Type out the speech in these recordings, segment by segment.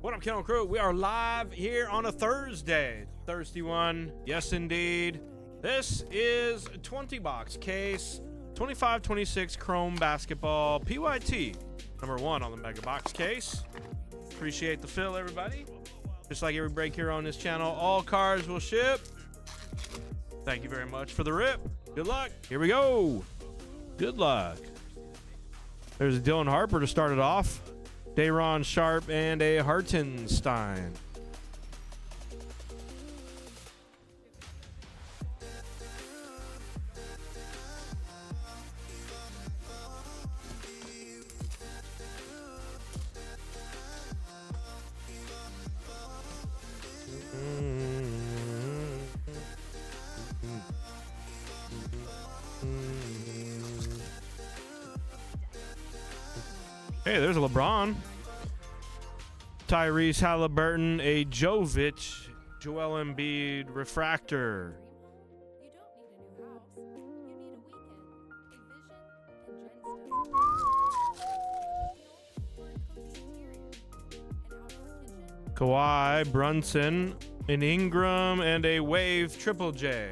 What up, Kennel Crew? We are live here on a Thursday. Thirsty one. Yes, indeed. This is a 20 box case, 25-26 Chrome basketball PYT. Number 1 on the mega box case. Appreciate the fill, everybody. Just like every break here on this channel, all cards will ship. Thank you very much for the rip. Good luck. Here we go. Good luck. There's a Dylan Harper to start it off. Dayron Sharp and a Hartenstein. Hey, there's a LeBron. Tyrese Halliburton, a Jovic, Joel Embiid refractor. Kawhi, Brunson, an Ingram, and a Wave Triple J.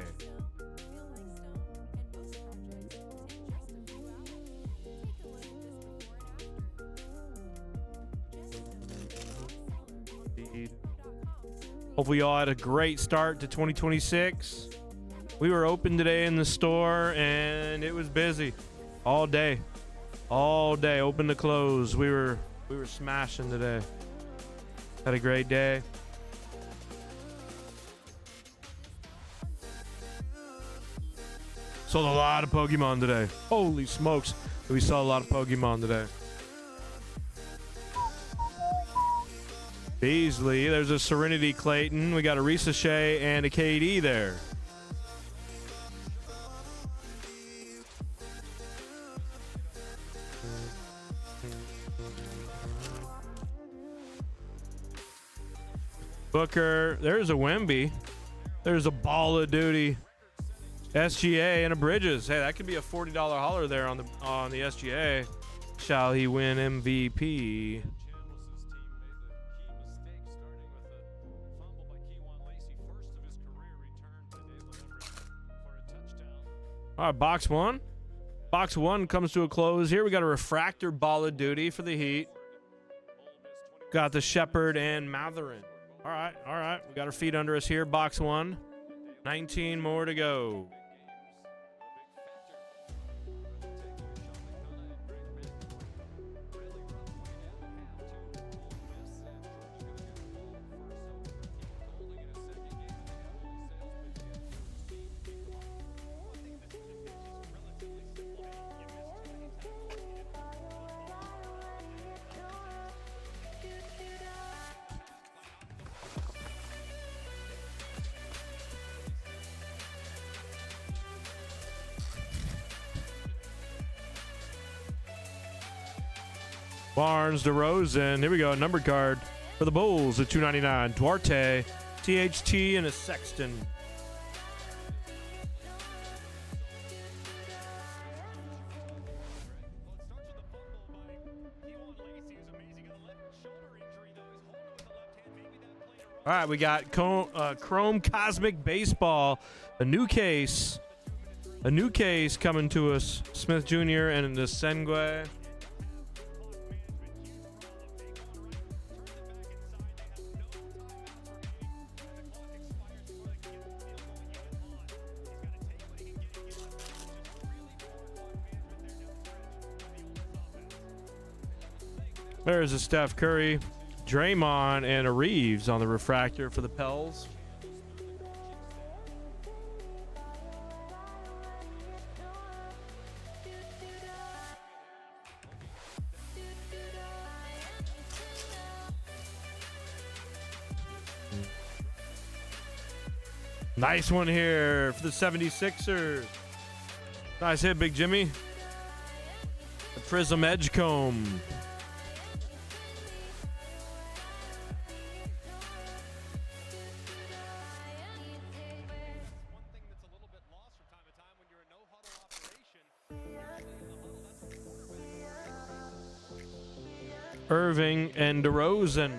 Hopefully y'all had a great start to 2026. We were open today in the store and it was busy all day, open to close. We were smashing today. Had a great day. Sold a lot of Pokemon today. Holy smokes, we saw a lot of Pokemon today. Beasley, there's a Serenity Clayton. We got a Risa Shea and a KD there. Booker, there's a Wemby. There's a Ball of Duty. SGA and a Bridges. Hey, that could be a $40 hauler there on the SGA. Shall he win MVP? All right, box one. Box one comes to a close here. We got a refractor Ball of Duty for the Heat. Got the Shepherd and Matherin. All right. We got our feet under us here. Box one. 19 more to go. Barnes, DeRozan. Here we go. Numbered card for the Bulls at $2.99. Duarte, THT, and a Sexton. All right, we got Chrome Cosmic Baseball, a new case coming to us. Smith Jr. and the Sengue. There's a Steph Curry, Draymond, and a Reeves on the refractor for the Pels. Nice one here for the 76ers. Nice hit, Big Jimmy. The Prism Edgecomb. Irving and DeRozan.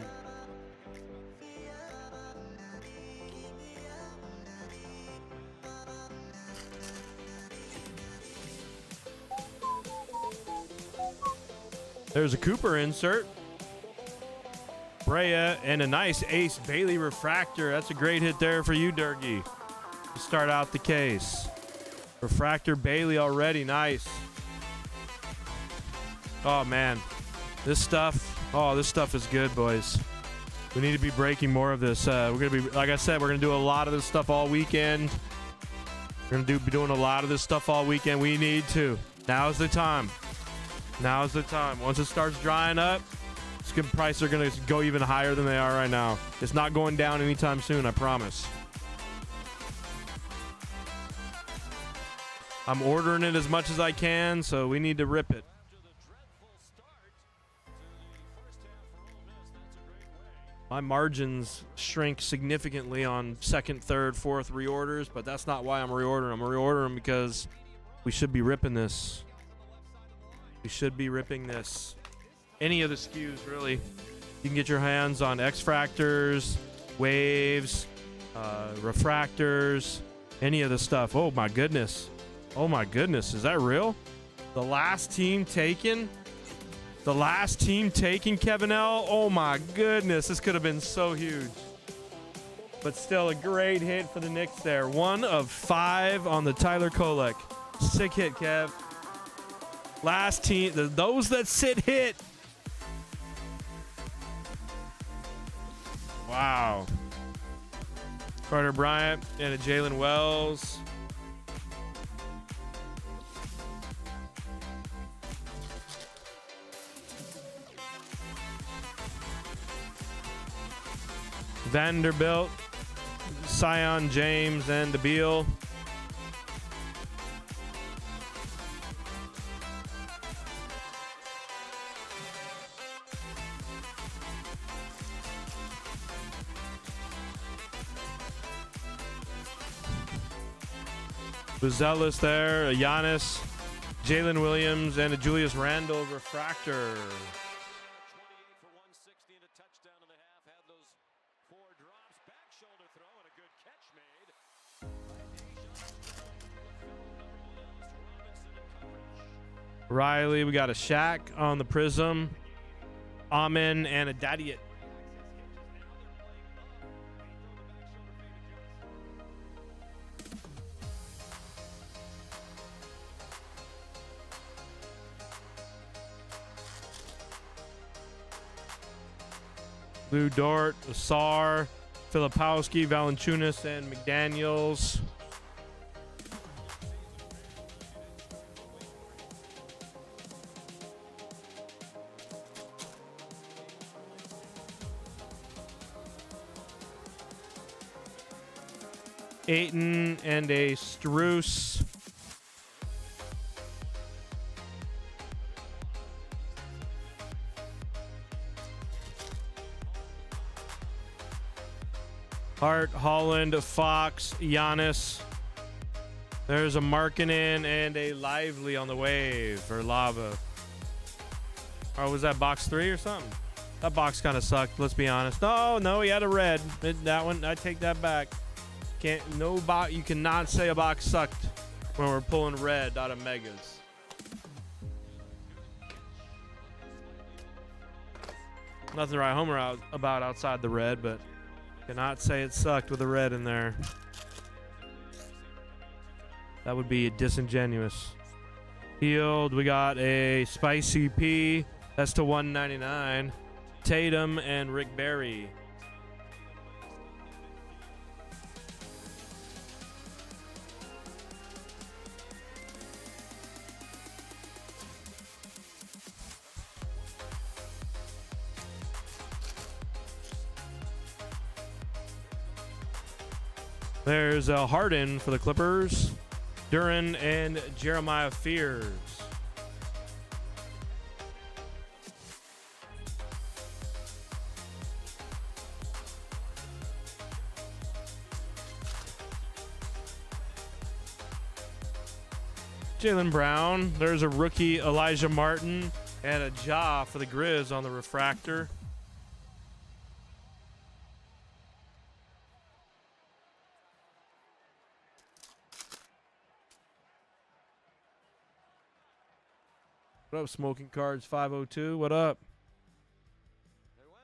There's a Cooper insert. Brea and a nice Ace Bailey refractor. That's a great hit there for you, Durgy. To start out the case. Refractor Bailey already. Nice. Oh, man. This stuff is good, boys. We need to be breaking more of this. We're going to be, like I said, we're going to do a lot of this stuff all weekend. We're going to be doing a lot of this stuff all weekend. We need to. Now's the time. Now's the time. Once it starts drying up, prices are going to go even higher than they are right now. It's not going down anytime soon, I promise. I'm ordering it as much as I can, so we need to rip it. My margins shrink significantly on second, third, fourth reorders, but that's not why I'm reordering. I'm reordering because we should be ripping this. We should be ripping this. Any of the SKUs, really. You can get your hands on X-Fractors, Waves, Refractors, any of the stuff. Oh, my goodness. Oh, my goodness. Is that real? The last team taken? The last team taken, Kevin L? Oh, my goodness. This could have been so huge. But still a great hit for the Knicks there. 1 of 5 on the Tyler Kolek. Sick hit, Kev. Last team. Those that sit hit. Wow. Carter Bryant and a Jalen Wells. Vanderbilt, Sion James, and DeBeal. Buzelis there, a Giannis, Jalen Williams, and a Julius Randle refractor. Riley, we got a Shaq on the Prism, Amen, and a Dadiet. Lou Dort, Asar, Filipowski, Valanciunas, and McDaniels. Ayton and a Strus. Hart, Holland, Fox, Giannis. There's a Markkanen and a Lively on the wave for Lava. Or was that box 3 or something? That box kind of sucked, let's be honest. No, he had a red. That one, I take that back. You cannot say a box sucked when we're pulling red out of megas. Nothing to write home about outside the red, but cannot say it sucked with a red in there. That would be disingenuous. Healed, we got a Spicy P. That's to 199. Tatum and Rick Barry. There's a Harden for the Clippers. Duran and Jeremiah Fears. Jaylen Brown. There's a rookie Elijah Martin and a Ja for the Grizz on the refractor. What up, Smoking Cards 502? What up?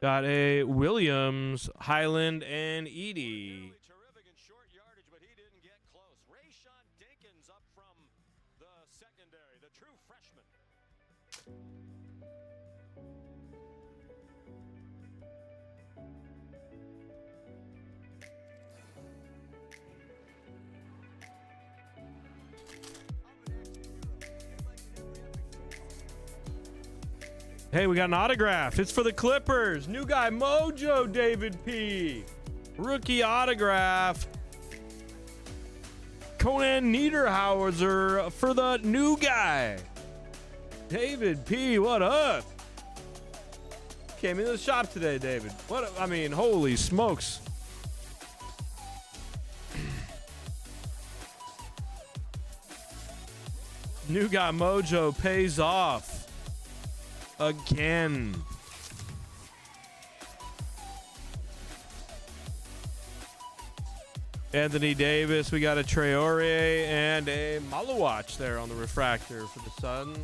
Got a Williams, Highland, and Edie. Terrific in short yardage, but he didn't get close. Rayshon Dinkins up from the secondary, the true freshman. Hey, we got an autograph. It's for the Clippers. New guy Mojo, David P. Rookie autograph. Conan Niederhauser for the new guy. David P, what up? Came into the shop today, David. What? I mean, holy smokes. New guy Mojo pays off. Again. Anthony Davis, we got a Traore and a Malawatch there on the refractor for the Suns.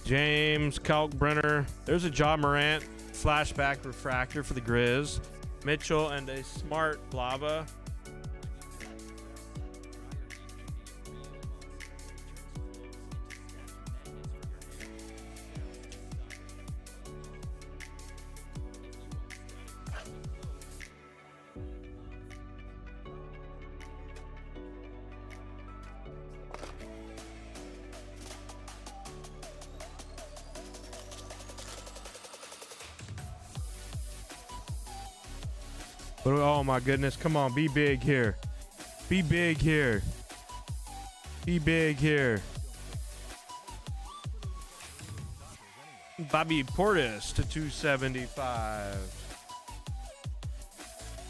James Kalkbrenner. There's a Ja Morant flashback refractor for the Grizz. Mitchell and a Smart Lava. Oh my goodness, come on, be big here. Be big here. Be big here. Bobby Portis to 275.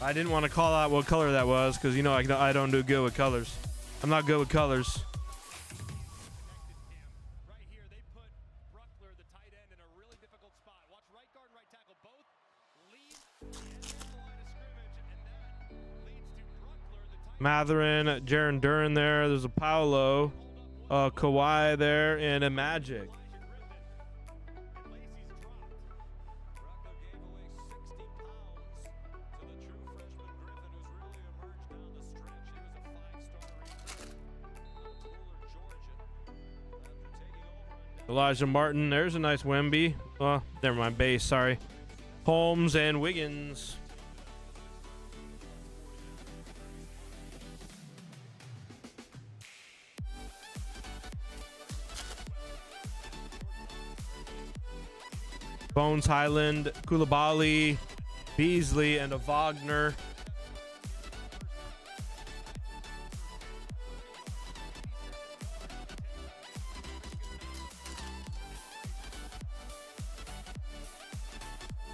I didn't want to call out what color that was because, you know, I don't do good with colors. I'm not good with colors. Matherin, Jaron Duran there. There's a Paolo, Kawhi there, and a Magic. Elijah Martin. There's a nice Wemby. Never mind. Base. Sorry. Holmes and Wiggins. Bones Highland, Koulibaly, Beasley, and a Wagner.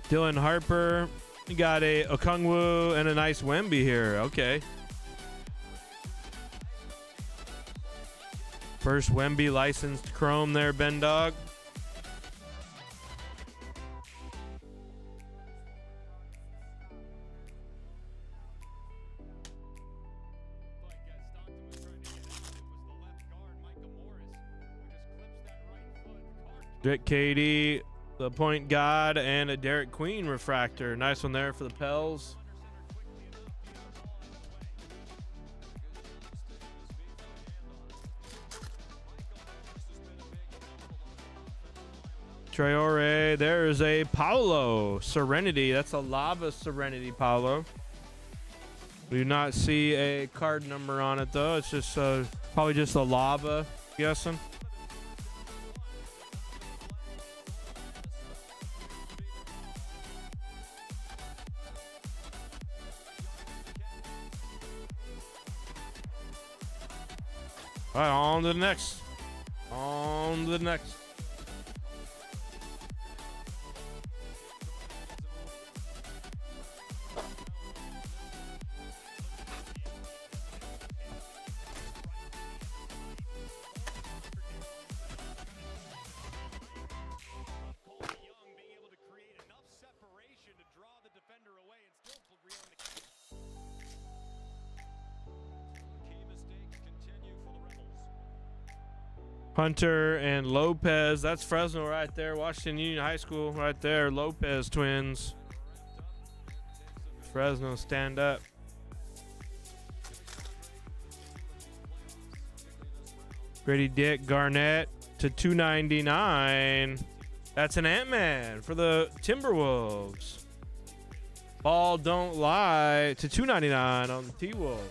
Dylan Harper. You got a Okongwu and a nice Wemby here. Okay. First Wemby licensed chrome there, Ben Dog. Dick Katie, the point god, and a Derek Queen refractor. Nice one there for the Pels. Traore, there is a Paolo Serenity. That's a Lava Serenity Paolo. We do not see a card number on it though. It's just probably just a Lava, I'm guessing. All right, on to the next. On to the next. Hunter and Lopez. That's Fresno right there. Washington Union High School right there. Lopez twins. Fresno, stand up. Grady Dick Garnett to 299. That's an Ant-Man for the Timberwolves. Ball don't lie to 299 on the T-Wolves.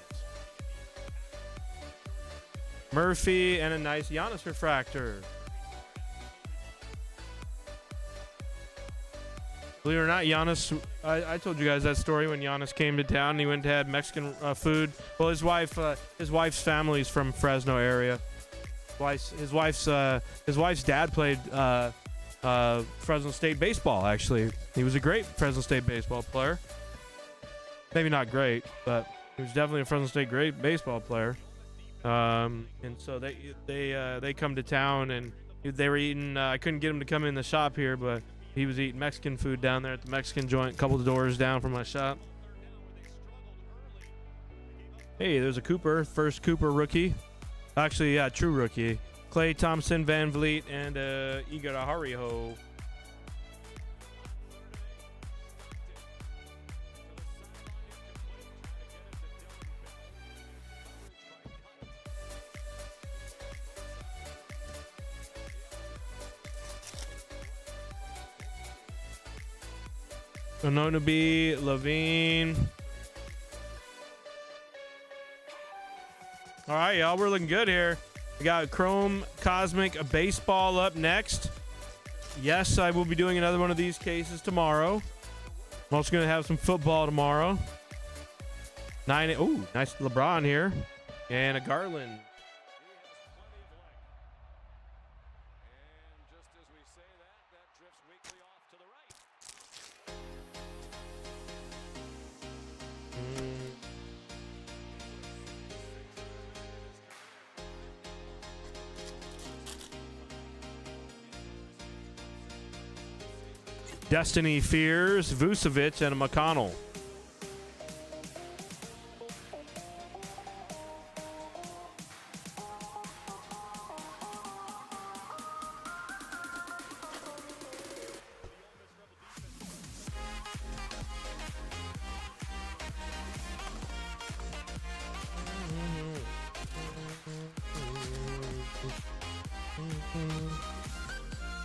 Murphy and a nice Giannis refractor. Believe it or not, Giannis, I told you guys that story when Giannis came to town and he went to have Mexican food. Well, his wife's family's from Fresno area. His wife's dad played Fresno State baseball, actually. He was a great Fresno State baseball player. Maybe not great, but he was definitely a Fresno State great baseball player. And so they come to town and they were eating. I couldn't get him to come in the shop here, but he was eating Mexican food down there at the Mexican joint, a couple of doors down from my shop. Hey, there's a Cooper, first Cooper rookie. Actually, yeah, true rookie. Clay Thompson, Van Vliet, and Igor Hariho. Ononabe, Levine. All right, y'all, we're looking good here. We got Chrome Cosmic Baseball up next. Yes, I will be doing another one of these cases tomorrow. I'm also going to have some football tomorrow. Ooh, nice LeBron here. And a Garland. Destiny Fears, Vucevic, and a McConnell.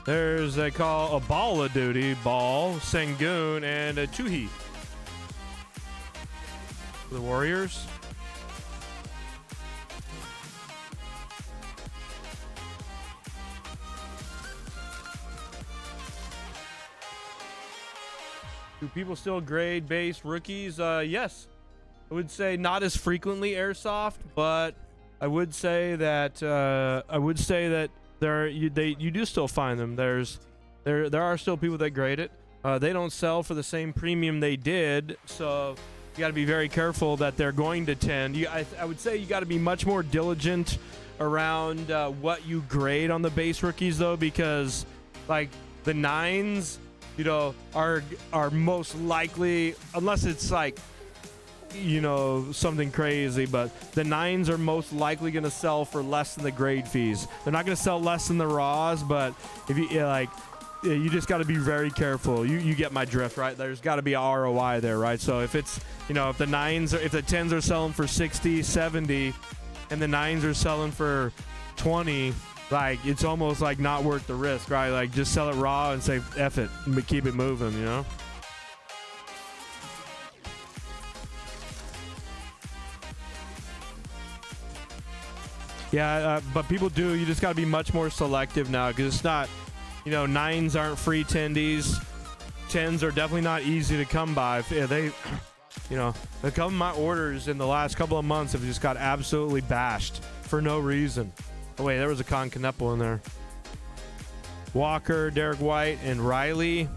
There's they call a Ball of Duty, Ball, Sengun, and a Tuhi. The Warriors. Do people still grade base rookies? Yes. I would say not as frequently airsoft, but I would say that you do still find them. There are still people that grade it. They don't sell for the same premium they did, so you got to be very careful that they're going to tend. I would say you got to be much more diligent around what you grade on the base rookies, though, because like the 9s, are most likely, unless it's like something crazy, but the 9s are most likely going to sell for less than the grade fees. They're not going to sell less than the raws, but if you just got to be very careful. You get my drift, right? There's got to be a ROI there, right? So if it's if the 10s are selling for 60, 70, and the 9s are selling for 20, like it's almost like not worth the risk, right? Like just sell it raw and say F it, keep it moving, Yeah, but people do. You just got to be much more selective now, because it's not, 9s aren't free tendies. 10s are definitely not easy to come by. A couple of my orders in the last couple of months have just got absolutely bashed for no reason. Oh, wait, there was a Con Canepo in there. Walker, Derek White, and Riley.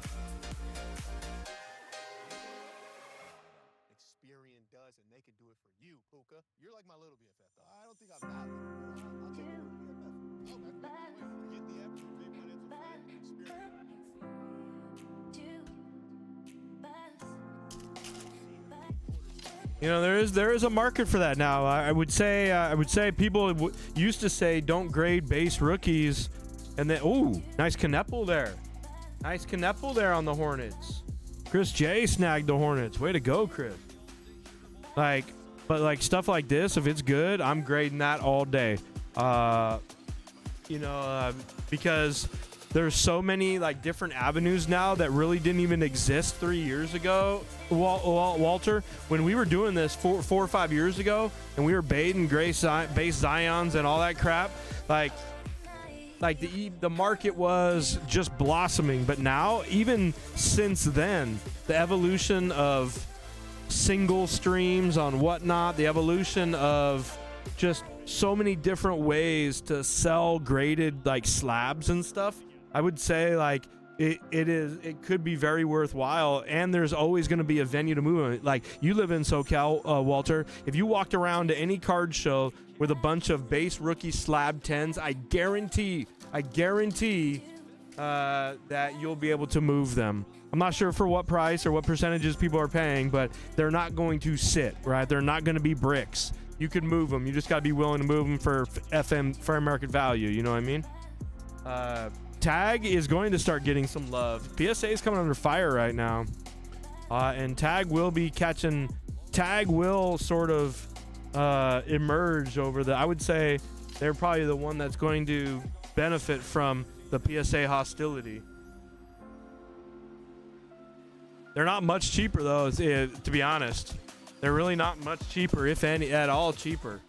Experience does, and they can do it for you, Puka. You're like my little BFF, though. I don't think I'm not. I'll take your BFF. Oh, that's the get the extra big when it's a experience. You know, there is a market for that now. I would say people used to say don't grade base rookies, and then nice Kneppel there, on the Hornets. Chris J snagged the Hornets. Way to go, Chris. But like stuff like this, if it's good, I'm grading that all day. Because there's so many like different avenues now that really didn't even exist 3 years ago. Walter, when we were doing this 4 or 5 years ago, and we were baiting base Zions and all that crap, like the market was just blossoming. But now, even since then, the evolution of single streams on whatnot, the evolution of just so many different ways to sell graded like slabs and stuff, I would say like it could be very worthwhile, and there's always going to be a venue to move it. Like, you live in SoCal, Walter. If you walked around to any card show with a bunch of base rookie slab 10s, I guarantee that you'll be able to move them. I'm not sure for what price or what percentages people are paying, but they're not going to sit, right? They're not going to be bricks. You could move them. You just got to be willing to move them for fair market value. You know what I mean? Tag is going to start getting some love. PSA is coming under fire right now. And Tag will sort of emerge over I would say they're probably the one that's going to benefit from the PSA hostility. They're not much cheaper though, to be honest. They're really not much cheaper, if any at all cheaper.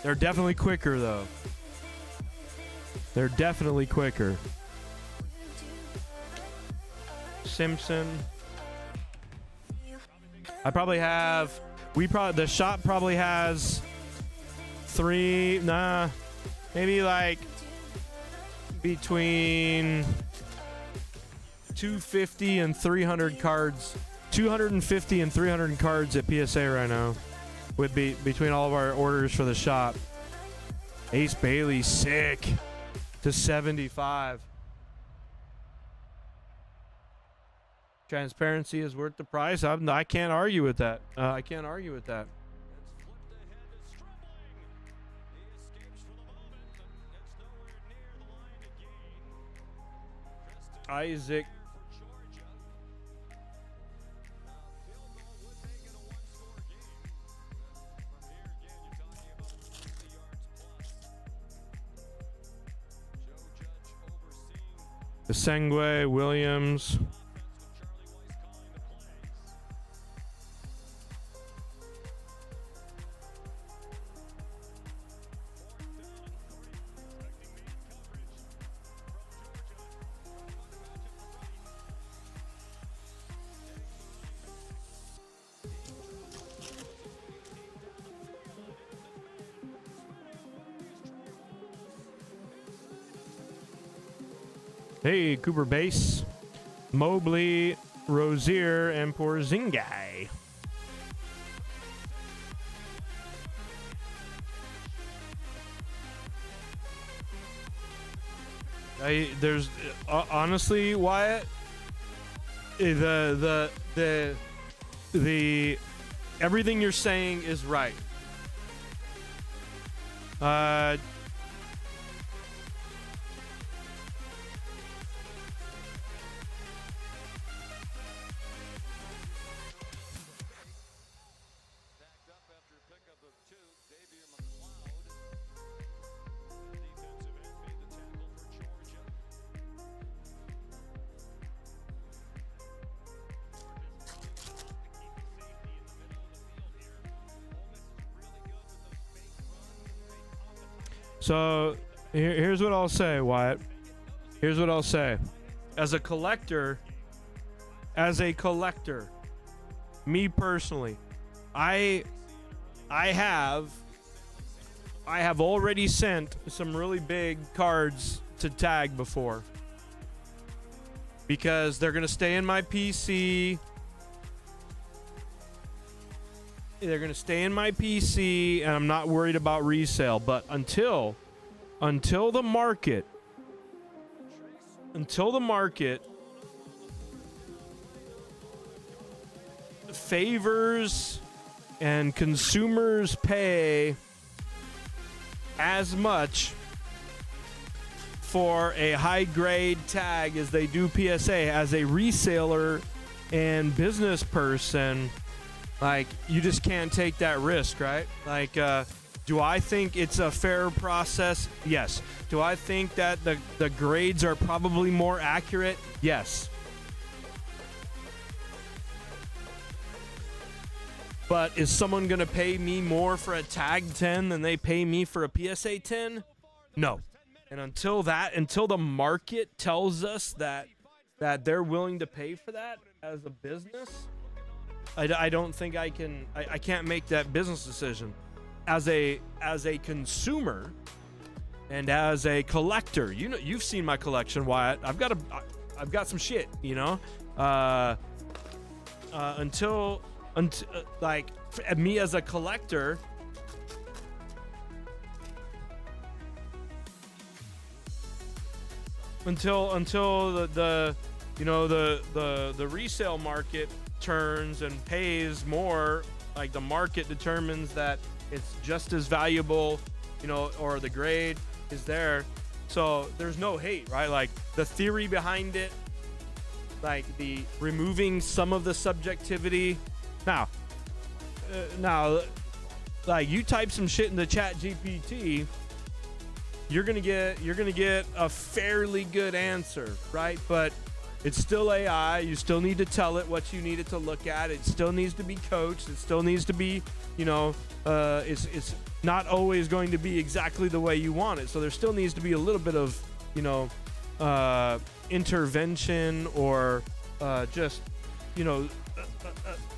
They're definitely quicker though. They're definitely quicker. Simpson. The shop probably has maybe like between 250 and 300 cards. 250 and 300 cards at PSA right now would be between all of our orders for the shop. Ace Bailey, sick. To 75. Transparency is worth the price. I can't argue with that. Isaac. Sengwe, Williams. Hey, Cooper Base, Mobley, Rozier, and Porzingis. There's honestly, Wyatt, the everything you're saying is right. So here's what I'll say, Wyatt. Here's what I'll say. As a collector, me personally, I have already sent some really big cards to Tag before, because they're going to stay in my PC. They're going to stay in my PC, and I'm not worried about resale. But until the market favors and consumers pay as much for a high grade tag as they do PSA. As a reseller and business person, like, you just can't take that risk, right? Like, do I think it's a fair process? Yes. Do I think that the grades are probably more accurate? Yes. But is someone going to pay me more for a tag 10 than they pay me for a PSA 10? No. And until the market tells us that they're willing to pay for that as a business, I don't think I can't make that business decision. As a consumer and as a collector, you know, you've seen my collection, Wyatt. I've got some shit, you know. Until like, me as a collector, until the you know, the resale market turns and pays more, like the market determines that it's just as valuable, you know, or the grade is there. So there's no hate, right? Like, the theory behind it, like the removing some of the subjectivity. Now, like, you type some shit in the chat GPT, you're gonna get a fairly good answer, right? But it's still AI. You still need to tell it what you need it to look at. It still needs to be coached. It still needs to be, you know, it's not always going to be exactly the way you want it. So there still needs to be a little bit of, you know, intervention, or just, you know,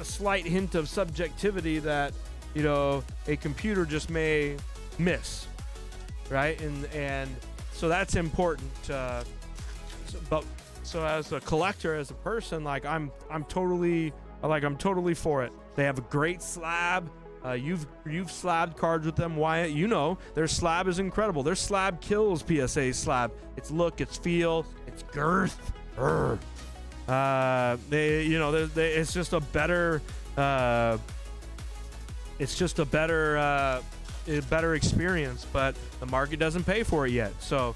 a slight hint of subjectivity that, you know, a computer just may miss, right? And so that's important. So as a collector, as a person, like, I'm totally for it. They have a great slab. You've slabbed cards with them, Wyatt. You know their slab is incredible. Their slab kills PSA slab. Its look, its feel, its girth. They, you know, it's just a better. It's just a better experience, but the market doesn't pay for it yet. So,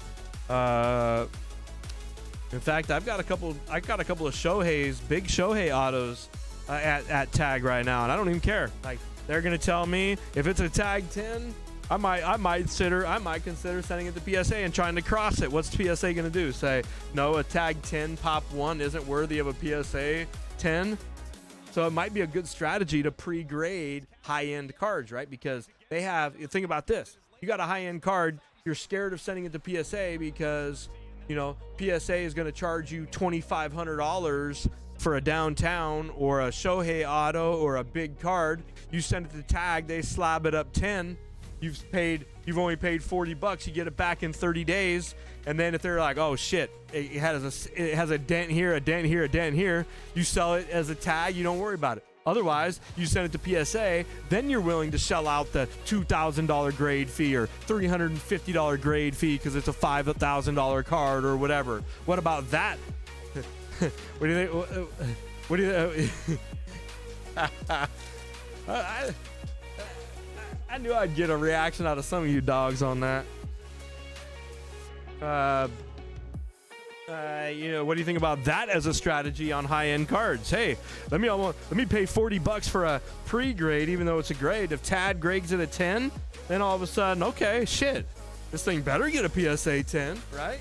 in fact, I've got a couple of Shohei's, big Shohei autos at tag right now, and I don't even care. Like, they're gonna tell me if it's a tag 10, I might consider sending it to PSA and trying to cross it. What's PSA gonna do? Say, no, a tag 10 pop 1 isn't worthy of a PSA 10? So it might be a good strategy to pre-grade high-end cards, right? Because they have, think about this. You got a high-end card, you're scared of sending it to PSA because, you know, PSA is going to charge you $2,500 for a downtown or a Shohei auto or a big card. You send it to tag, they slab it up 10. You've only paid $40. You get it back in 30 days. And then if they're like, oh shit, it has a dent here, a dent here, a dent here, you sell it as a tag. You don't worry about it. Otherwise, you send it to PSA, then you're willing to shell out the $2,000 grade fee or $350 grade fee because it's a $5,000 card or whatever. What about that? What do you think? What do you think? I knew I'd get a reaction out of some of you dogs on that. You know, what do you think about that as a strategy on high-end cards? Hey, let me pay $40 for a pre-grade, even though it's a grade. If Tad grades it a 10, then all of a sudden, okay, shit, this thing better get a PSA 10, right?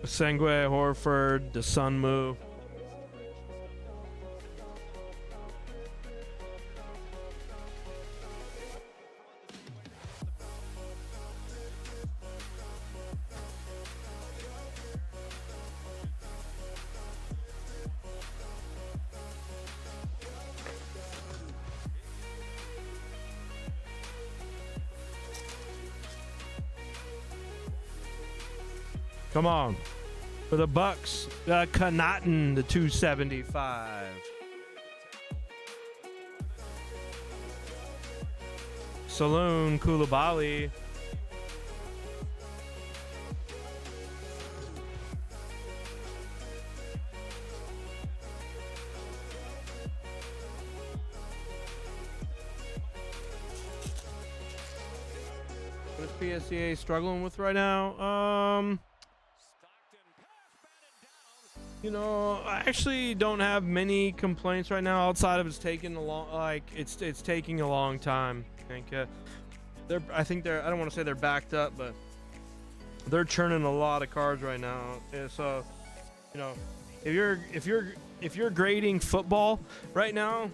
Sengue, Horford, the Sunmu. Come on. For the Bucks, Connaughton, the 275. Saloon, Koulibaly. What is PSCA struggling with right now? You know, I actually don't have many complaints right now outside of it's taking a long, like it's taking a long time. I think they're I don't want to say they're backed up, but they're churning a lot of cards right now. And so, you know, if you're grading football right now,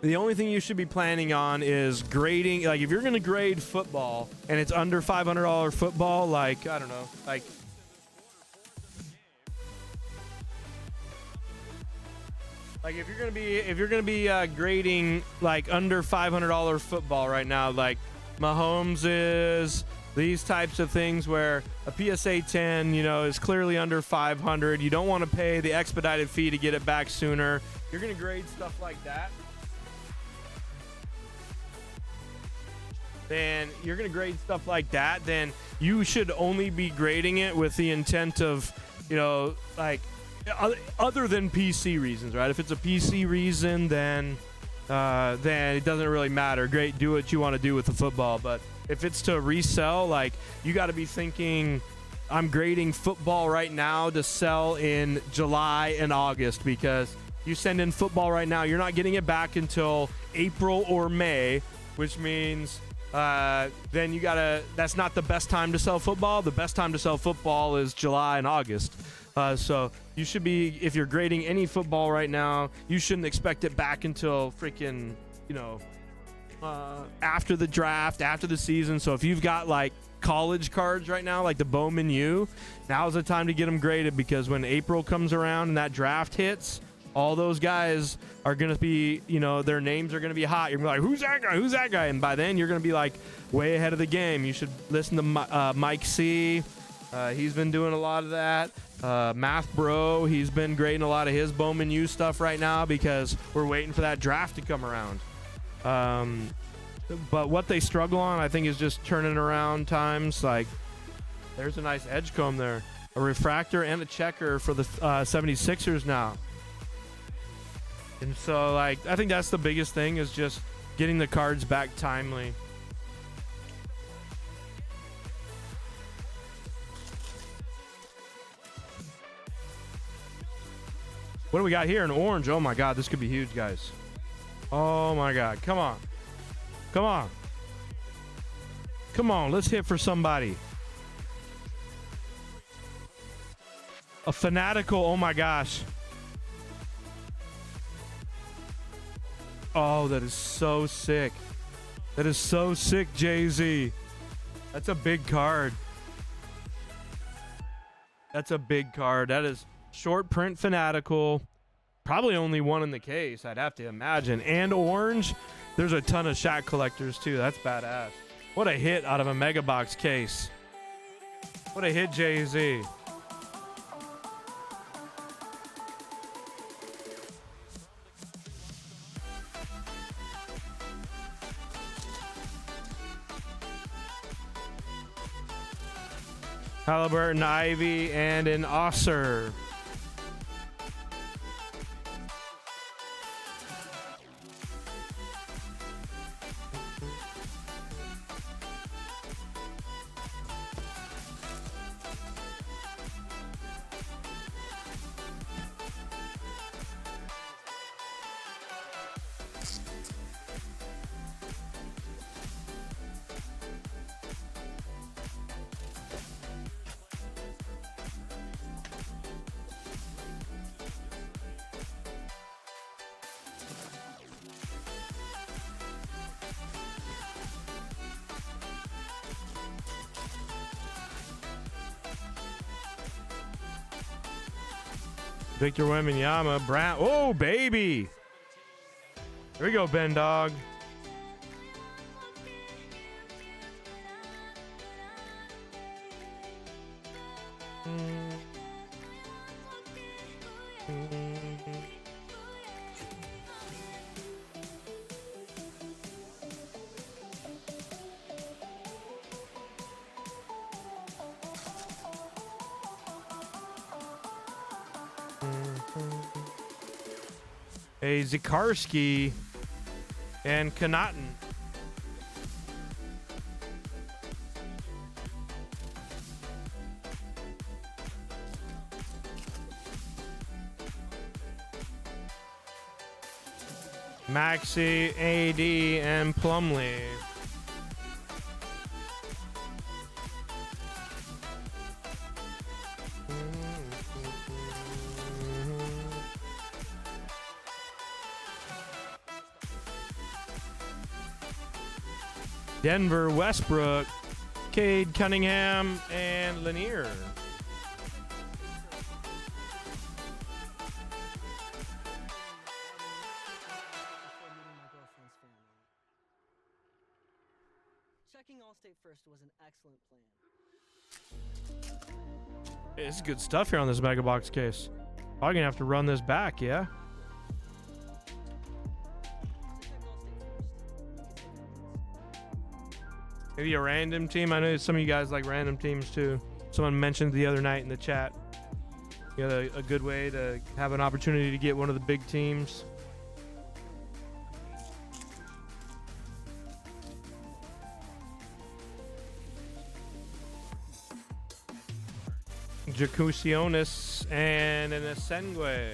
the only thing you should be planning on is grading. Like if you're gonna grade football and it's under $500 football, like I don't know, like. Like if you're gonna be grading like under $500 football right now, like Mahomes is, these types of things where a PSA 10, you know, is clearly under 500. You don't want to pay the expedited fee to get it back sooner. You're gonna grade stuff like that. Then you're gonna grade stuff like that. Then you should only be grading it with the intent of, you know, like. Other than PC reasons, right? If it's a PC reason, then it doesn't really matter. Great, do what you want to do with the football. But if it's to resell, like you got to be thinking, I'm grading football right now to sell in July and August, because you send in football right now, you're not getting it back until April or May, which means then you gotta. That's not the best time to sell football. The best time to sell football is July and August. So you should be, if you're grading any football right now, you shouldn't expect it back until freaking, you know, after the draft, after the season. So if you've got like college cards right now, like the Bowman U, now's the time to get them graded, because when April comes around and that draft hits, all those guys are going to be, you know, their names are going to be hot. You're going to be like, who's that guy? Who's that guy? And by then you're going to be like way ahead of the game. You should listen to Mike C. He's been doing a lot of that. Math Bro, he's been grading a lot of his Bowman U stuff right now because we're waiting for that draft to come around. But what they struggle on, I think, is just turning around times. Like, there's a nice Edgecomb there. A refractor and a checker for the 76ers now. And so, like, I think that's the biggest thing, is just getting the cards back timely. What do we got here? An orange. Oh, my God. This could be huge, guys. Oh, my God. Come on. Come on. Come on. Let's hit for somebody. A fanatical. Oh, my gosh. Oh, that is so sick. That is so sick, Jay-Z. That's a big card. That's a big card. That is short print fanatical. Probably only one in the case, I'd have to imagine. And orange. There's a ton of Shaq collectors, too. That's badass. What a hit out of a mega box case. What a hit, Jay-Z. Halliburton, Ivy, and an Osser. Victor Wembanyama, Brown. Oh, baby. Here we go, Ben Dog. A Zikarski and Connaughton. Maxi, AD, and Plumlee. Denver, Westbrook, Cade Cunningham, and Lanier. Checking Allstate first was an excellent plan. Hey, this is good stuff here on this Mega Box case. Probably gonna have to run this back, yeah? Maybe a random team. I know some of you guys like random teams too. Someone mentioned the other night in the chat. You got a good way to have an opportunity to get one of the big teams. Jacusionis and an Asengwe.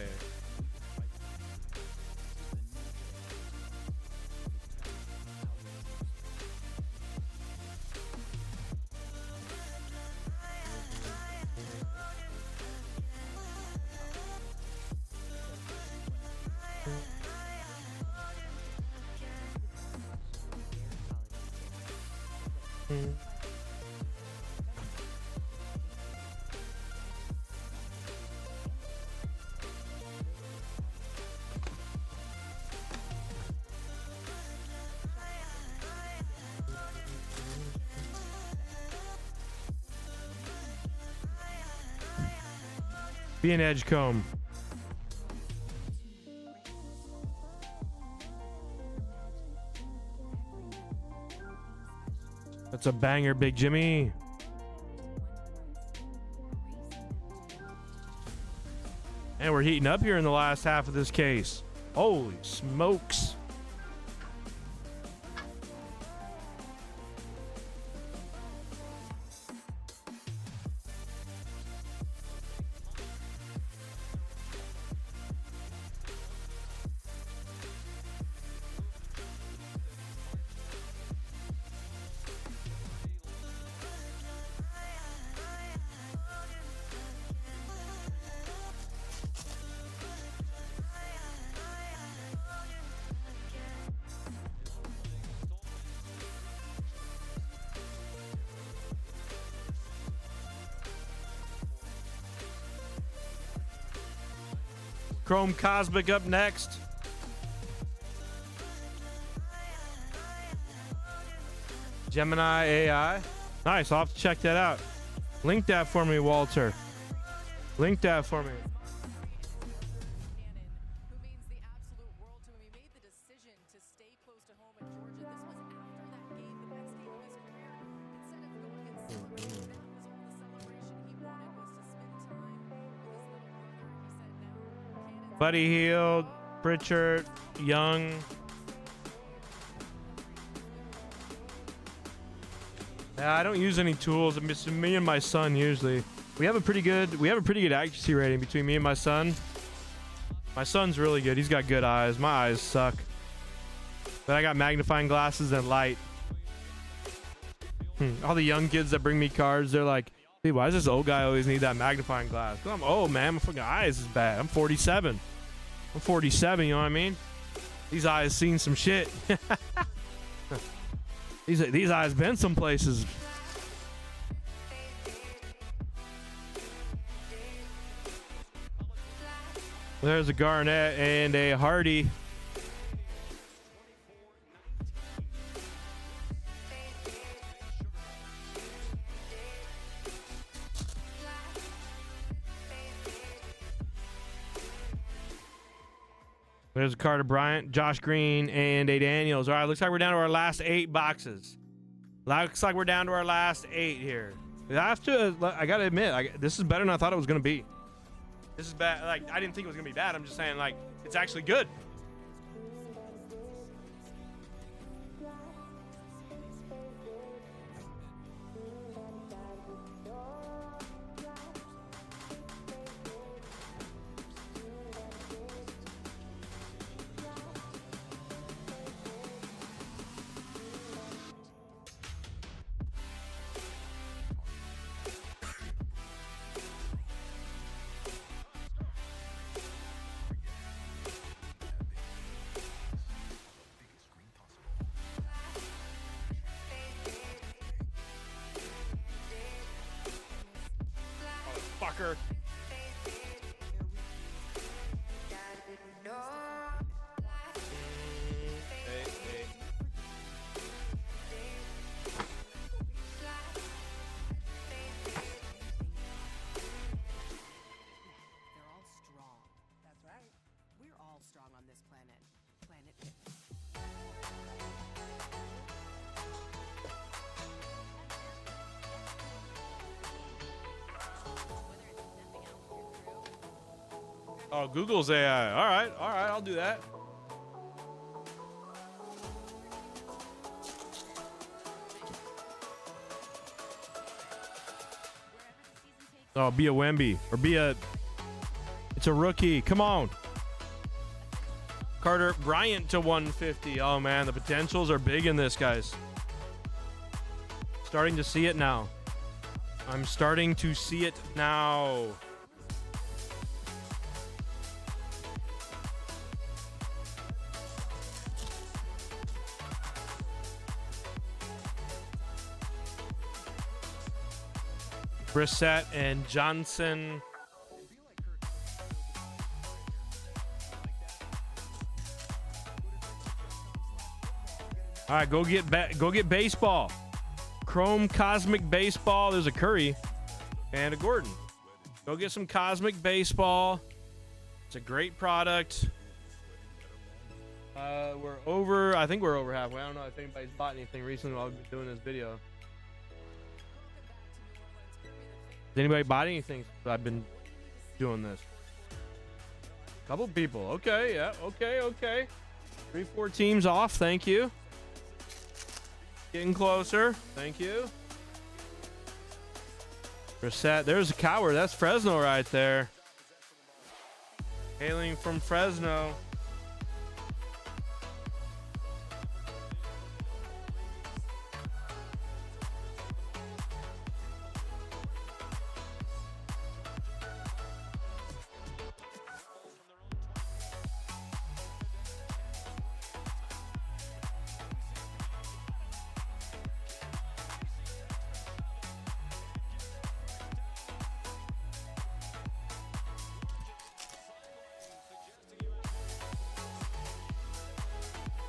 Be an Edgecombe. That's a banger, Big Jimmy. And we're heating up here in the last half of this case. Holy smokes. Chrome Cosmic up next. Gemini AI. Nice, I'll have to check that out. Link that for me, Walter. Link that for me. Who means the absolute world to him. He made the decision to stay close to home in Georgia. This was after that game, the best game of his career. Instead of going and celebrating, that was all the celebration he wanted, was to spend time with his little brother. He said now, Cannon's Buddy Hield, Pritchard, Young. Yeah, I don't use any tools. It's me and my son usually. We have a pretty good accuracy rating between me and my son. My son's really good. He's got good eyes. My eyes suck. But I got magnifying glasses and light. All the young kids that bring me cards, they're like, "Dude, why does this old guy always need that magnifying glass?" 'Cause I'm old, man. My fucking eyes is bad. I'm 47. I'm 47, you know what I mean? These eyes seen some shit. These eyes been some places. There's a Garnett and a Hardy. There's Carter Bryant, Josh Green, and A. Daniels. All right, looks like we're down to our last 8 boxes. Looks like we're down to our last 8 here. I gotta admit, this is better than I thought it was gonna be. This is bad. Like, I didn't think it was gonna be bad. I'm just saying, like, it's actually good. Fucker. They're all strong. That's right. We're all strong on this planet. Planet Fitness. Oh, Google's AI. All right, I'll do that. Oh, be a Wemby or be a. It's a rookie. Come on. Carter Bryant to 150. Oh man, the potentials are big in this, guys. Starting to see it now. I'm starting to see it now. Brissett and Johnson. All right, go get baseball. Chrome Cosmic Baseball. There's a Curry and a Gordon. Go get some Cosmic Baseball. It's a great product. I think we're over halfway. I don't know if anybody's bought anything recently while I've been doing this video. Has anybody bought anything since I've been doing this? Couple people. Okay, yeah. Okay. 3-4 teams off. Thank you. Getting closer. Thank you. Brissett. There's a coward. That's Fresno right there. Hailing from Fresno.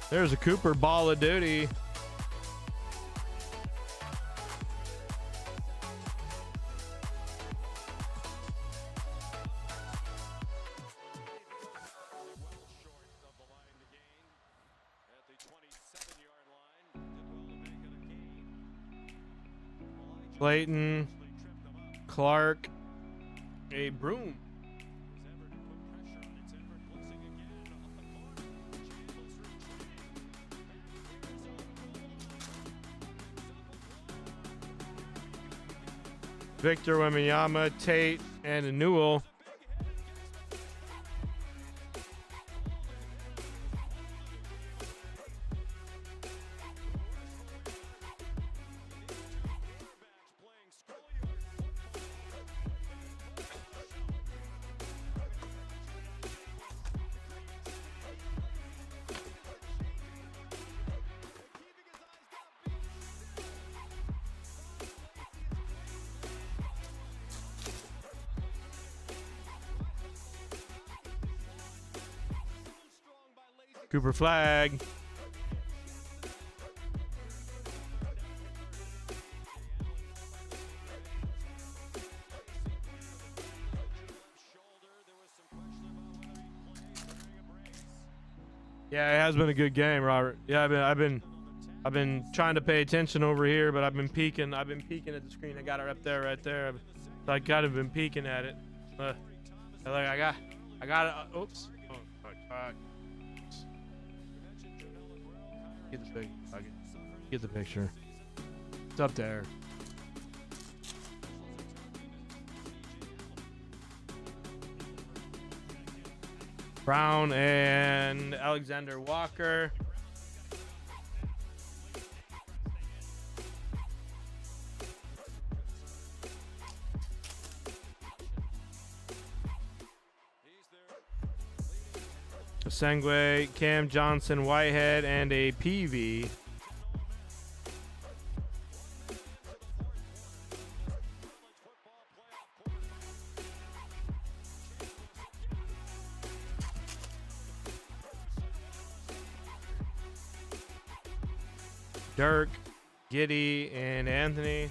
There's a Cooper Ball of Duty. Clayton, Clark, a Broom. Victor Wembanyama, Tate, and a Newell. Cooper Flag. Yeah, it has been a good game, Robert. Yeah, I've been trying to pay attention over here, but I've been peeking at the screen. I got it up there, right there. I kind of been peeking at it. Like I got it. Oops. Oh, fuck. Get the picture. It's up there. Brown and Alexander Walker. Sengwe, Cam Johnson, Whitehead, and a PV. Dirk, Giddy, and Anthony.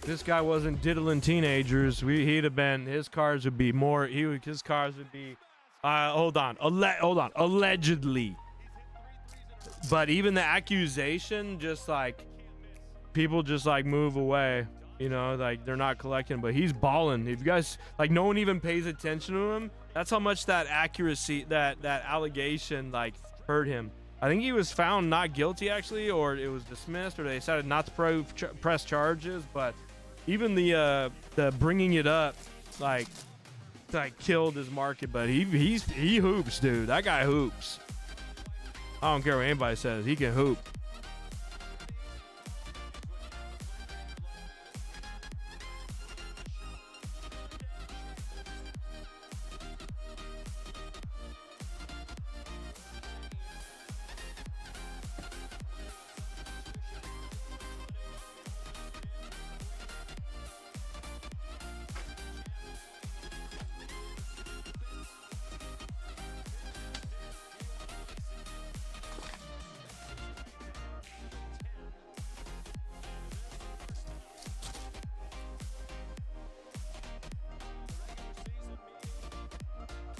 This guy wasn't diddling teenagers. He'd have been. His cars would be more. His cars would be. Hold on. Allegedly. But even the accusation, just like people just like move away. You know, like they're not collecting. But he's balling. If you guys like, no one even pays attention to him. That's how much that accuracy, that allegation, like hurt him. I think he was found not guilty actually, or it was dismissed, or they decided not to press charges. But even the bringing it up, like killed his market. But he hoops, dude. That guy hoops. I don't care what anybody says. He can hoop.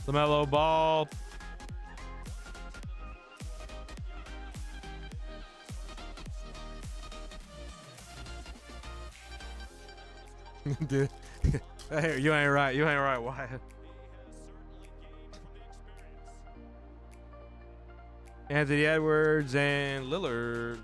LaMelo Ball. Dude, hey, you ain't right. You ain't right, Wyatt. Anthony Edwards and Lillard.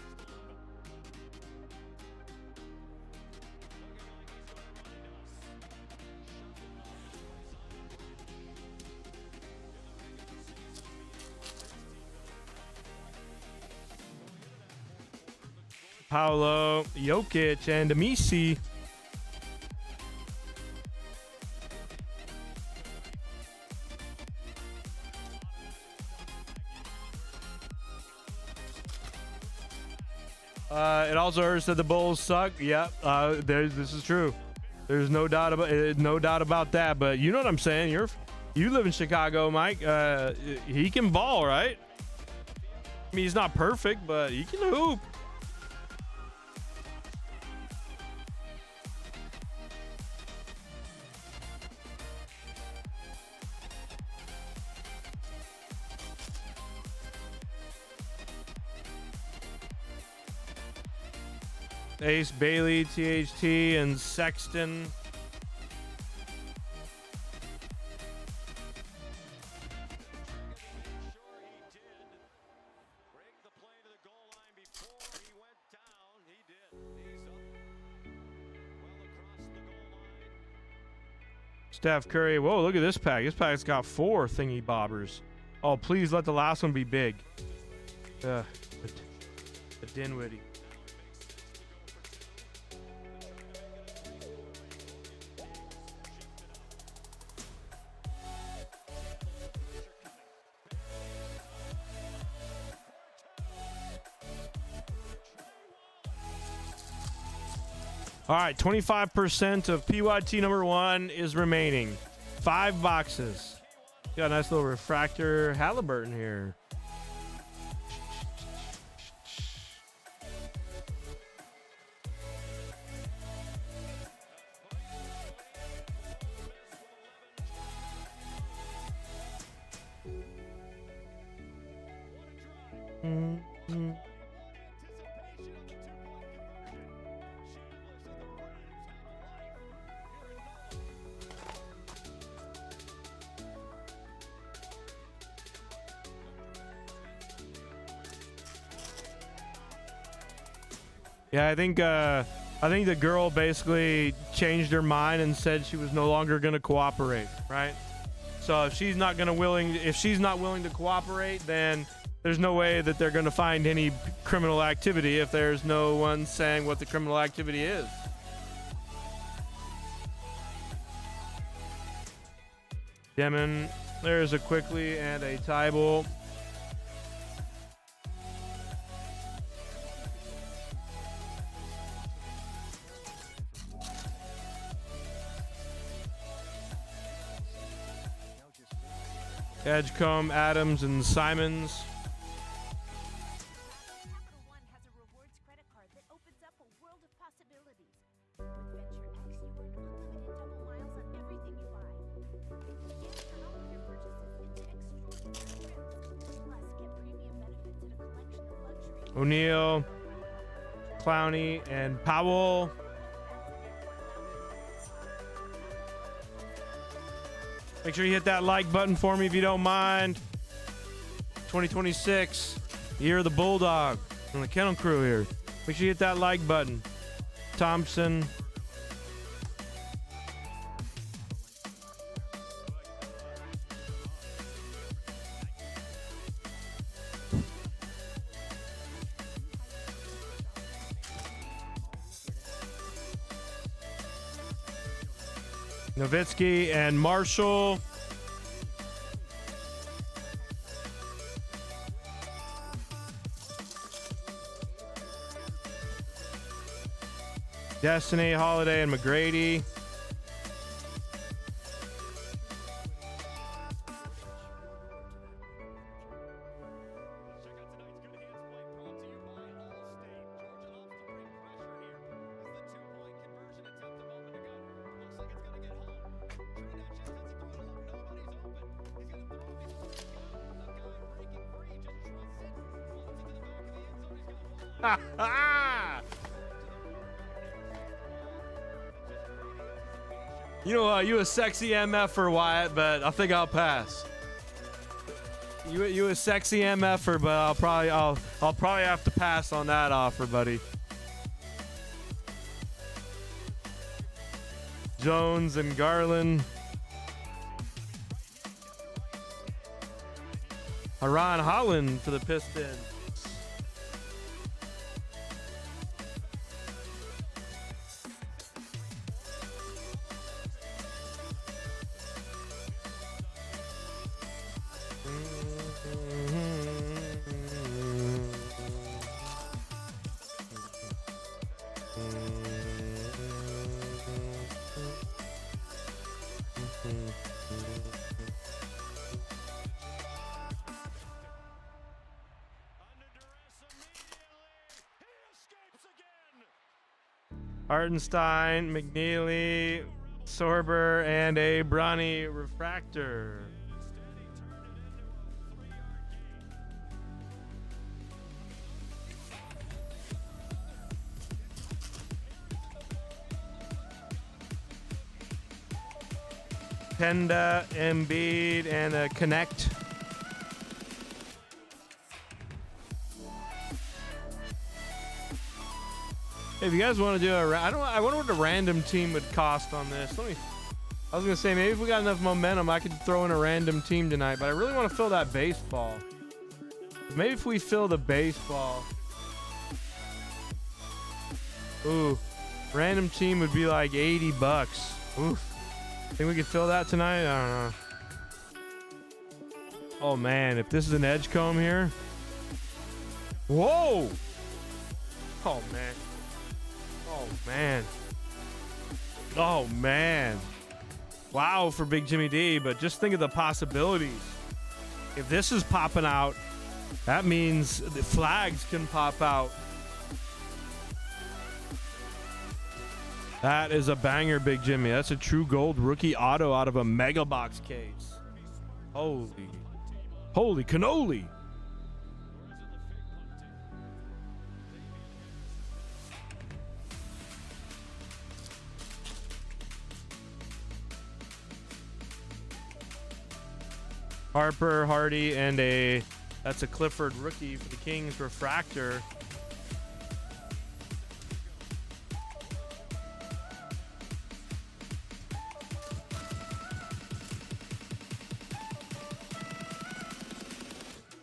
Paolo, Jokic, and Amisi. It also hurts that the Bulls suck. Yep, this is true. There's no doubt about that. But you know what I'm saying. You live in Chicago, Mike. He can ball, right? I mean, he's not perfect, but he can hoop. Ace, Bailey, THT, and Sexton. Steph Curry. Whoa, look at this pack. This pack's got 4 thingy bobbers. Oh, please let the last one be big. The Dinwiddie. All right, 25% of PYT number 1 is remaining. 5 boxes. Got a nice little refractor Halliburton here. Yeah, I think the girl basically changed her mind and said she was no longer going to cooperate, right? So if she's not willing to cooperate, then there's no way that they're going to find any criminal activity if there's no one saying what the criminal activity is. Demon, there's a quickly and a Tybal. Edgecombe, Adams, and Simons. One has a rewards credit card that opens up a world of possibilities. With Venture X, you earn unlimited double miles on everything you buy. And turn all of your purchases into extraordinary trips. Plus, get premium benefits and a collection of luxury. O'Neal, Clowney, and Powell. Make sure you hit that like button for me if you don't mind. 2026, year of the Bulldog and the Kennel Crew here. Make sure you hit that like button. Thompson. Nowitzki and Marshall. Destiny, Holiday, and McGrady. You know, you a sexy MF for Wyatt, but I think I'll pass. You a sexy MFer, but I'll probably have to pass on that offer, buddy. Jones and Garland. Ron Holland for the Pistons. Hartenstein, McNeely, Sorber, and a Bronny Refractor. Penda, Embiid, and a Connect. If you guys want to do I wonder what a random team would cost on this. I was gonna say maybe if we got enough momentum, I could throw in a random team tonight. But I really want to fill that baseball. Maybe if we fill the baseball. Ooh, random team would be like $80. Oof. Think we could fill that tonight? I don't know. Oh man, if this is an Edgecombe here. Whoa! Oh man. Oh man. Oh man. Wow for Big Jimmy D, but just think of the possibilities. If this is popping out, that means the flags can pop out. That is a banger, Big Jimmy. That's a true gold rookie auto out of a mega box case. Holy cannoli. Harper, Hardy, and that's a Clifford rookie for the Kings refractor.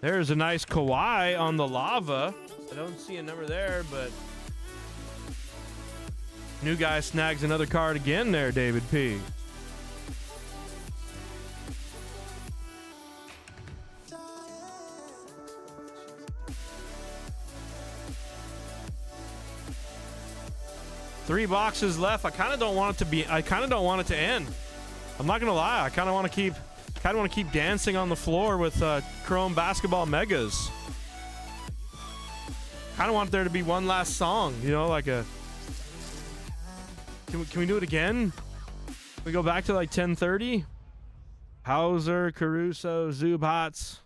There's a nice Kawhi on the lava. I don't see a number there, but new guy snags another card again there, David P. Three boxes left. I kind of don't want it to end. I'm not gonna lie. I kind of want to keep dancing on the floor with Chrome Basketball Megas. Kind of want there to be one last song, you know, like a. Can we do it again? We go back to like 10:30. Hauser, Caruso, Zubats.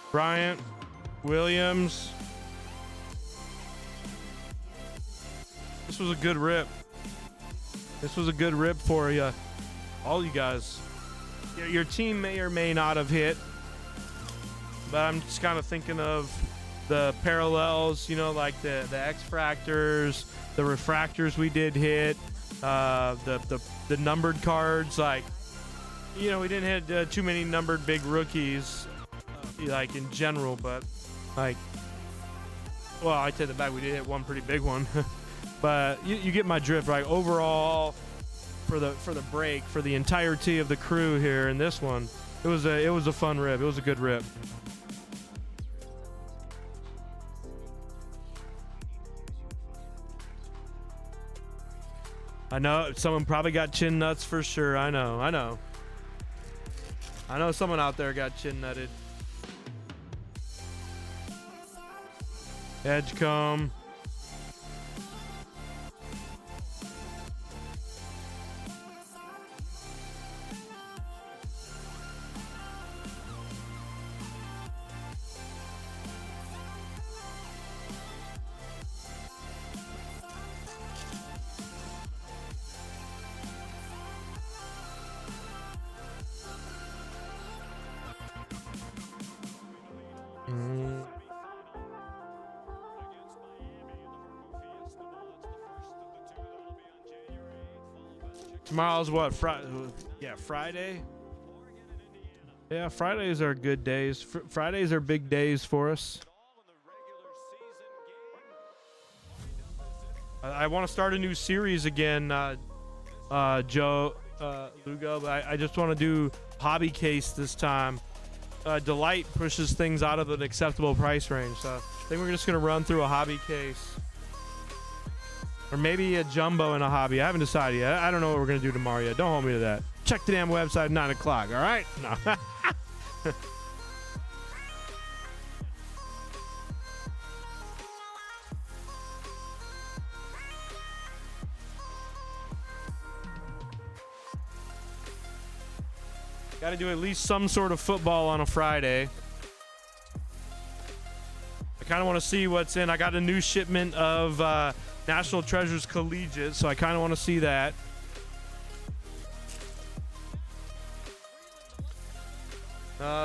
Bryant, Williams. This was a good rip. This was a good rip for you, all you guys. Your team may or may not have hit, but I'm just kind of thinking of the parallels, you know, like the X-Fractors, the refractors we did hit, the numbered cards. Like, you know, we didn't hit too many numbered big rookies, like in general, but like, well, I take that back. We did hit one pretty big one. But you get my drift, right? Overall, for the break, for the entirety of the crew here in this one, it was a fun rip. It was a good rip. I know someone probably got chin nuts for sure. I know someone out there got chin nutted. Edgecombe. Tomorrow's what? Friday? Yeah, Fridays are good days. Fridays are big days for us. I want to start a new series again, Joe, Lugo, but I just want to do hobby case this time. Delight pushes things out of an acceptable price range, so I think we're just going to run through a hobby case. Or maybe a jumbo and a hobby. I haven't decided yet. I don't know what we're going to do tomorrow yet. Don't hold me to that. Check the damn website at 9 o'clock, all right? No. Got to do at least some sort of football on a Friday. I kind of want to see what's in. I got a new shipment of National Treasures Collegiate, so I kind of want to see that.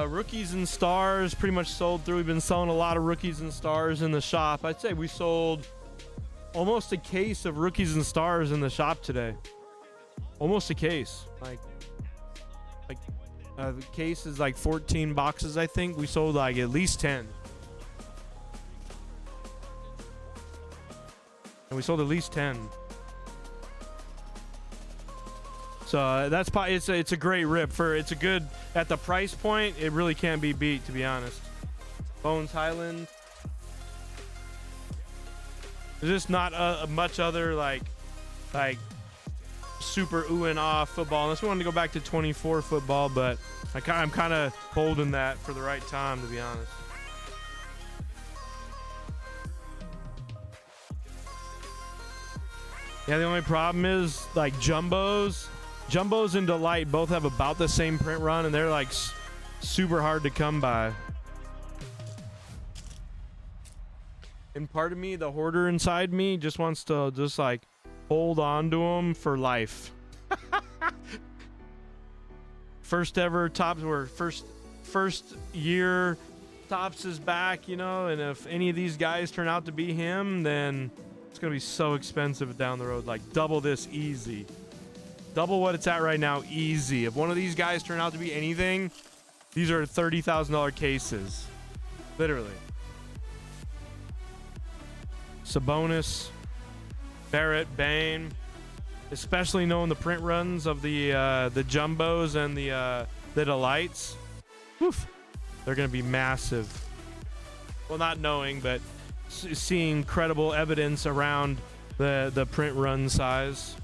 Rookies and stars pretty much sold through. We've been selling a lot of rookies and stars in the shop. I'd say we sold almost a case of rookies and stars in the shop today. Almost a case. The case is like 14 boxes, I think. We sold like at least 10. And we sold at least 10. So that's probably, it's a great rip. It's a good, at the price point, it really can't be beat, to be honest. Bones Highland. There's just not much other like super ooh and ah football, unless we wanted to go back to 24 football, but I'm kind of holding that for the right time, to be honest. Yeah, the only problem is like jumbos and Delight both have about the same print run, and they're like super hard to come by. And part of me, the hoarder inside me, just wants to just like hold on to them for life. First ever Tops, or first year Tops is back, you know, and if any of these guys turn out to be him, then it's gonna be so expensive down the road. Like double this easy. Double what it's at right now, easy. If one of these guys turn out to be anything, these are $30,000 cases. Literally. Sabonis, Barrett, Bane, especially knowing the print runs of the jumbos and the delights. Woof. They're going to be massive. Well, not knowing, but seeing credible evidence around the print run size.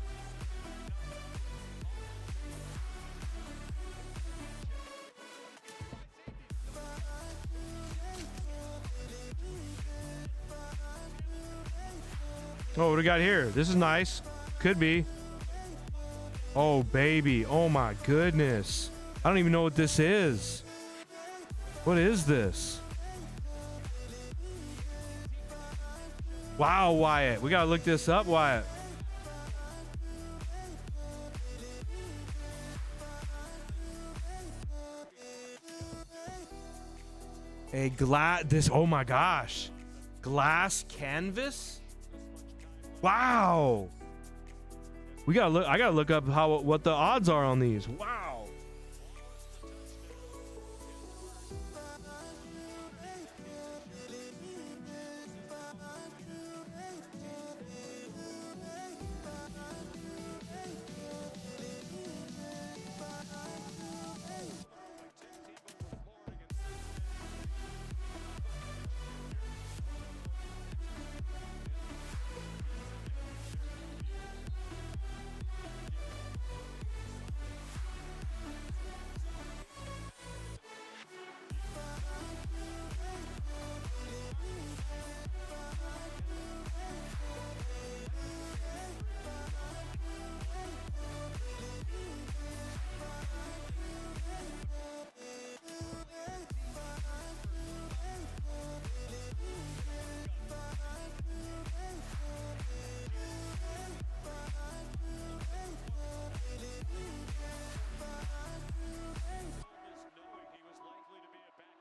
Oh, what do we got here? This is nice. Could be. Oh, baby. Oh, my goodness. I don't even know what this is. What is this? Wow, Wyatt. We got to look this up, Wyatt. A glass. This. Oh, my gosh. Glass canvas? Wow. We gotta look. I gotta look up what the odds are on these. Wow.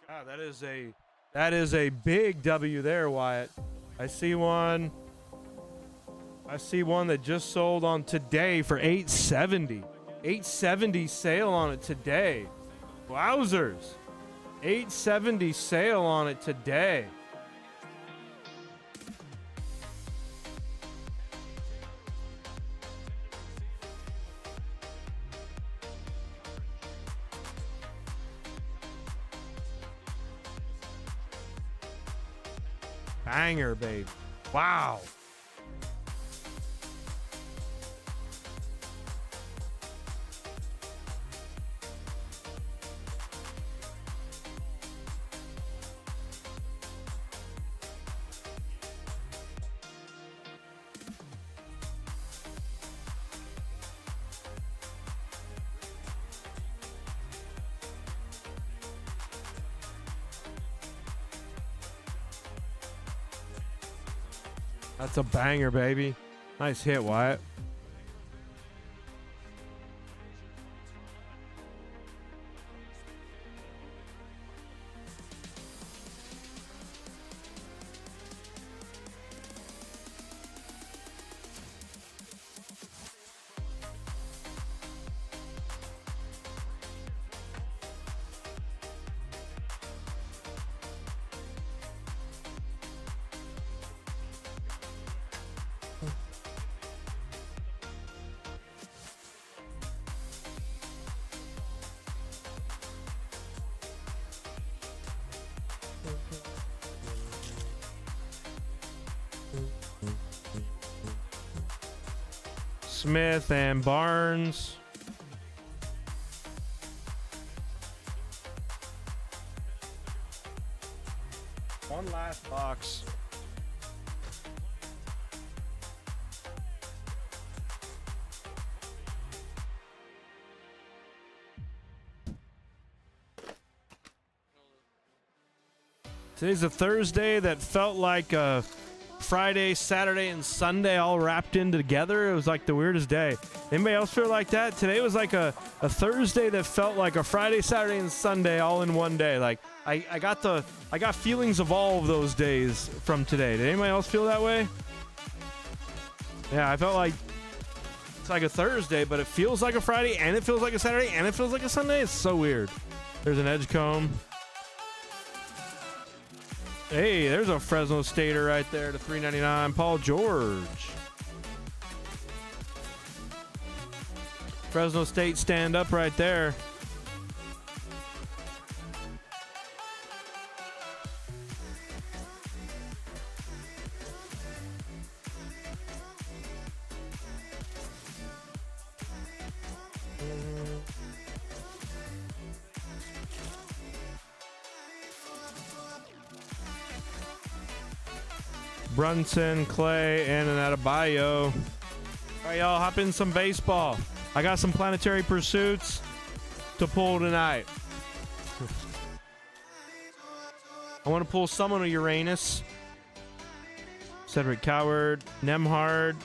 Wow, that is a big W there, Wyatt. I see one that just sold on today for $870. $870 sale on it today. Wowzers. $870 sale on it today. Banger, baby. Wow. That's a banger, baby. Nice hit, Wyatt. Smith and Barnes. One last box. Today's a Thursday that felt like a Friday, Saturday, and Sunday all wrapped in together. It was like the weirdest day. Anybody else feel like that? Today was like a Thursday that felt like a Friday, Saturday, and Sunday all in one day. Like I got feelings of all of those days from today. Did anybody else feel that way? Yeah, I felt like it's like a Thursday, but it feels like a Friday, and it feels like a Saturday, and it feels like a Sunday. It's so weird. There's an Edgecombe. Hey, there's a Fresno Stater right there to $3.99. Paul George. Fresno State stand up right there. Brunson, Clay, and an Adebayo. All right, y'all, hop in some baseball. I got some planetary pursuits to pull tonight. I want to pull someone of Uranus. Cedric Coward, Nemhard.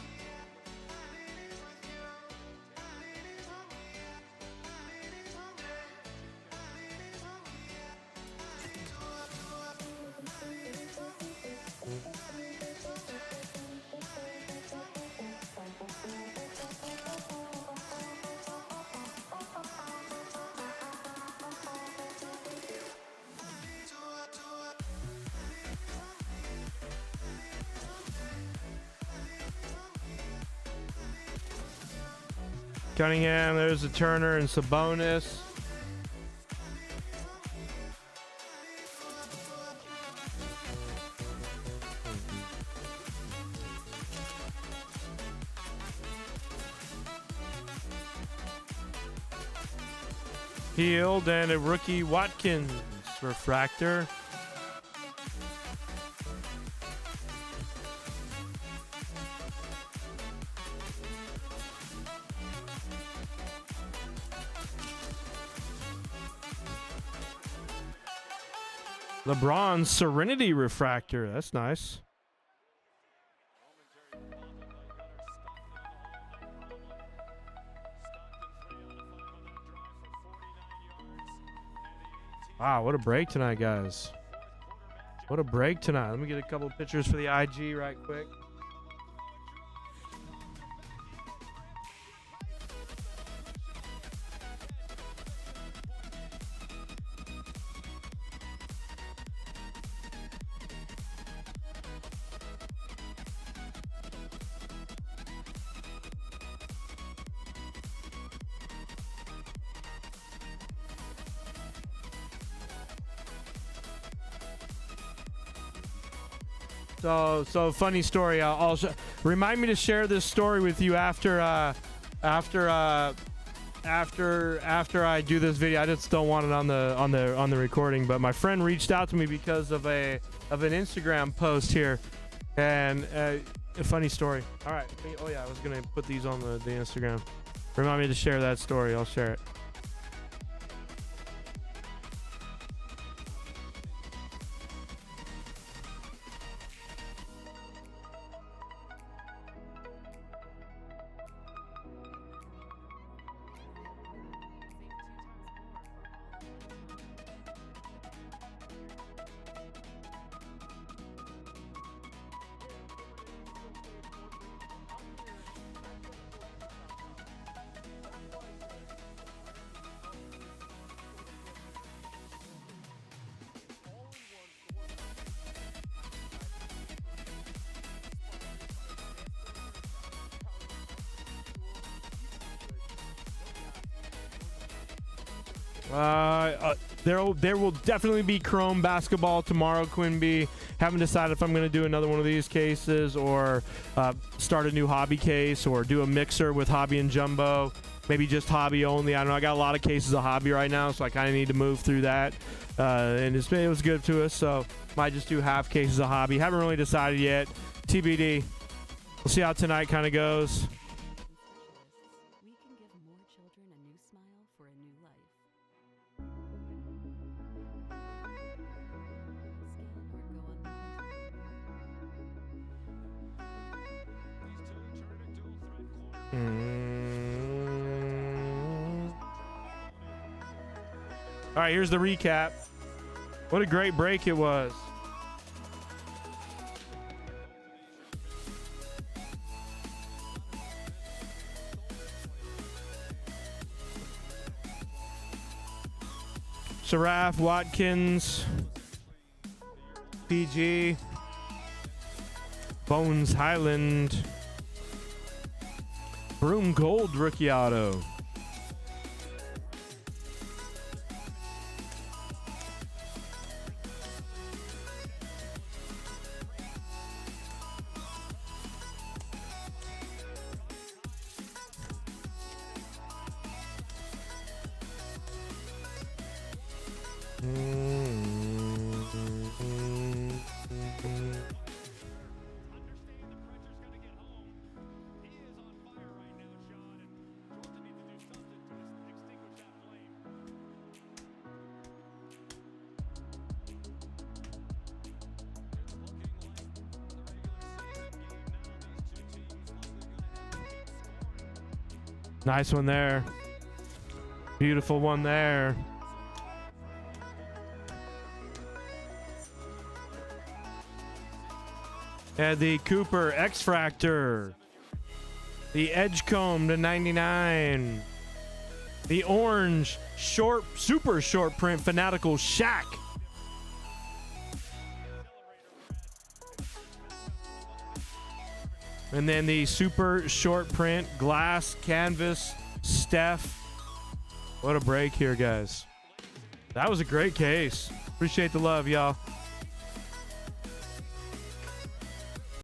Cunningham, there's a Turner and Sabonis. Healed and a rookie Watkins refractor. LeBron Serenity refractor. That's nice. Wow, what a break tonight, guys. What a break tonight. Let me get a couple pictures for the IG right quick. So funny story. Remind me to share this story with you after I do this video. I just don't want it on the recording. But my friend reached out to me because of an Instagram post here, and a funny story. All right. Oh yeah, I was gonna put these on the Instagram. Remind me to share that story. I'll share it. There will definitely be Chrome basketball tomorrow, Quimby. Haven't decided if I'm going to do another one of these cases or start a new hobby case or do a mixer with hobby and jumbo. Maybe just hobby only. I don't know. I got a lot of cases of hobby right now, so I kind of need to move through that. And it was good to us, so might just do half cases of hobby. Haven't really decided yet. TBD. We'll see how tonight kind of goes. We can give more children a new smile for a new life. Scan All right, here's the recap. What a great break it was. Saraf, Watkins, PG, Bones Highland, Broom Gold rookie auto. Nice one there. Beautiful one there. And the Cooper X-Fractor. The Edgecomb to 99. The orange short, super short print Fanatical Shaq. And then the super short print glass canvas Steph. What a break here, guys. That was a great case. Appreciate the love, y'all.